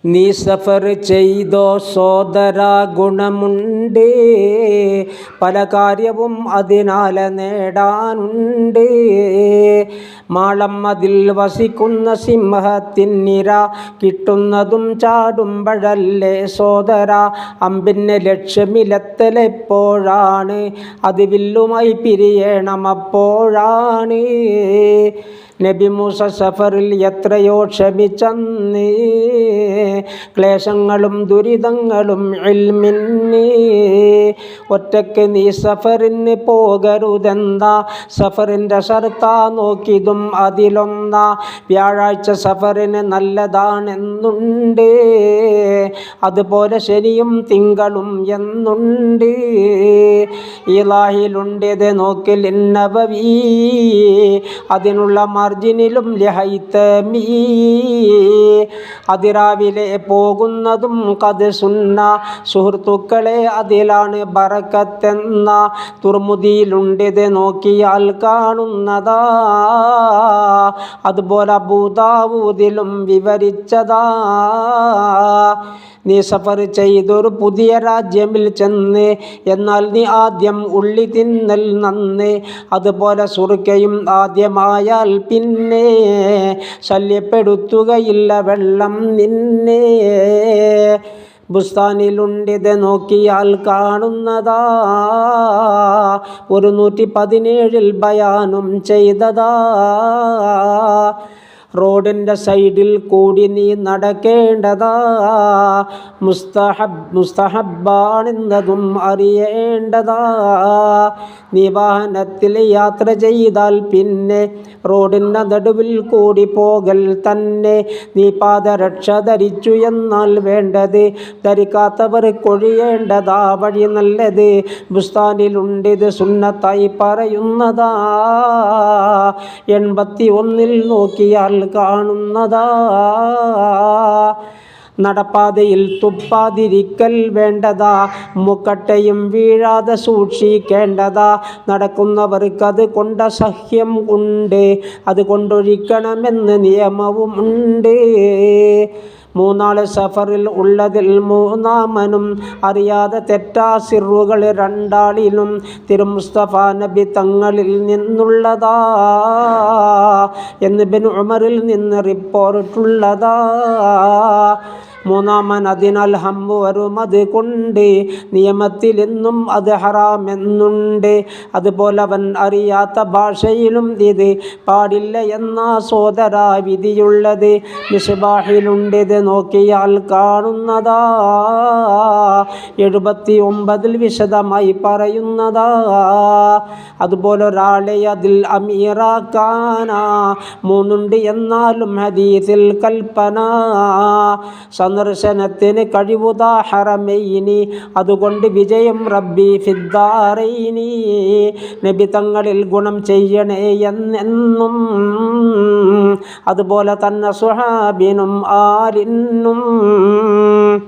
നീ സഫർ ചെയ്തോ സോദര ഗുണമുണ്ട്, പല കാര്യവും അതിനാൽ നേടാനുണ്ട്. മാളം അതിൽ വസിക്കുന്ന സിംഹത്തിനിര, കിട്ടുന്നതും ചാടുമ്പഴല്ലേ സോദര. അമ്പിന് ലക്ഷ്യമിലെത്തലെപ്പോഴാണ്, അത് വില്ലുമായി പിരിയണം അപ്പോഴാണ്. നബി മൂസ സഫറിൽ എത്രയോ ക്ഷമിച്ചന്ന്, ക്ലേശങ്ങളും ദുരിതങ്ങളും ഇൽമിന്. ഒറ്റയ്ക്ക് നീ സഫറിന് പോകരുതെന്താ, സഫറിൻ്റെ ഷർത്താ നോക്കിയതും അതിലൊന്നാ. വ്യാഴാഴ്ച സഫറിന് നല്ലതാണെന്നുണ്ട്, അതുപോലെ ശനിയും തിങ്കളും എന്നുണ്ട്. ഇലാഹിലുണ്ടത് നോക്കിൽ നബവി, അതിനുള്ള മാർജിനിലും ലഹൈതമീ. അതിരാവിലെ പോകുന്നതും കത് സുന്ന, സുഹൃത്തുക്കളെ അതിലാണ് ബറക്കത്തെന്ന. തുർമുദിയിലുണ്ടത് നോക്കിയാൽ കാണുന്നതാ, അതുപോലെ അബൂദാവൂദിലും വിവരിച്ചതാ. നീ സഫർ ചെയ്തൊരു പുതിയ രാജ്യമിൽ ചെന്ന്, എന്നാൽ നീ ആദ്യം ഉള്ളി തിന്നൽ നന്ന്. അതുപോലെ സുർക്കയും ആദ്യമായാൽ പിന്നെ ശല്യപ്പെടുത്തുകയില്ല വെള്ളം നിന്നെ. ബുസ്താനിലുണ്ടിത് നോക്കിയാൽ കാണുന്നതാ, 117 ബയാനും ചെയ്തതാ. റോഡിൻ്റെ സൈഡിൽ കൂടി നീ നടക്കേണ്ടതാ, മുസ്തഹബാണെന്നതും അറിയേണ്ടതാ. നീ വാഹനത്തിൽ യാത്ര ചെയ്താൽ പിന്നെ റോഡിൻ്റെ നടുവിൽ കൂടി പോകൽ തന്നെ. നീ പാദരക്ഷ ധരിച്ചു എന്നാൽ വേണ്ടത്, ധരിക്കാത്തവർ കൊഴിയേണ്ടതാ വഴി നല്ലത്. ബുസ്താനിലുണ്ടിത് സുന്നത്തായി പറയുന്നതാ, 81 നോക്കിയാൽ കാണുന്നതാ. നടപ്പാതയിൽ തുപ്പാതിരിക്കൽ വേണ്ടതാ, മുക്കട്ടയും വീഴാതെ സൂക്ഷിക്കേണ്ടതാ. നടക്കുന്നവർക്കത് കൊണ്ട സഹ്യം ഉണ്ട്, അത് കൊണ്ടൊഴിക്കണമെന്ന് നിയമവും ഉണ്ട്. മൂന്നാള് സഫറിൽ ഉള്ളതിൽ മൂന്നാമനും അറിയാതെ തെറ്റാ സിറുകൾ രണ്ടാളിലും തിരുമുസ്തഫ നബി തങ്ങളിൽ നിന്നുള്ളതാ എന്ന് ഇബ്നു ഉമറിൽ നിന്ന് റിപ്പോർട്ടുള്ളതാ. മൂന്നാമൻ അതിനാൽ ഹമ്മു വരും, അത് കൊണ്ട് നിയമത്തിൽ എന്നും അത് ഹറാമെന്നുണ്ട്. അതുപോലെ അവൻ അറിയാത്ത ഭാഷയിലും ഇത് പാടില്ല എന്നാ സോദര വിധിയുള്ളത്. മിസ്ബാഹിലുണ്ടിത് നോക്കിയാൽ കാണുന്നതാ, 79 വിശദമായി പറയുന്നതാ. അതുപോലെ ഒരാളെ അതിൽ അമീറാക്കാന 3 എന്നാലും ഹദീസിൽ കൽപ്പന. സന്ദർശനത്തിന് കഴിവുതാ ഹറമൈനി, അതുകൊണ്ട് വിജയം റബ്ബി ഫിദ്ദാറൈനി. നബി തങ്ങളിൽ ഗുണം ചെയ്യണേ എന്നെന്നും, അതുപോലെ തന്നെ സുഹാബിനും ആലിനും.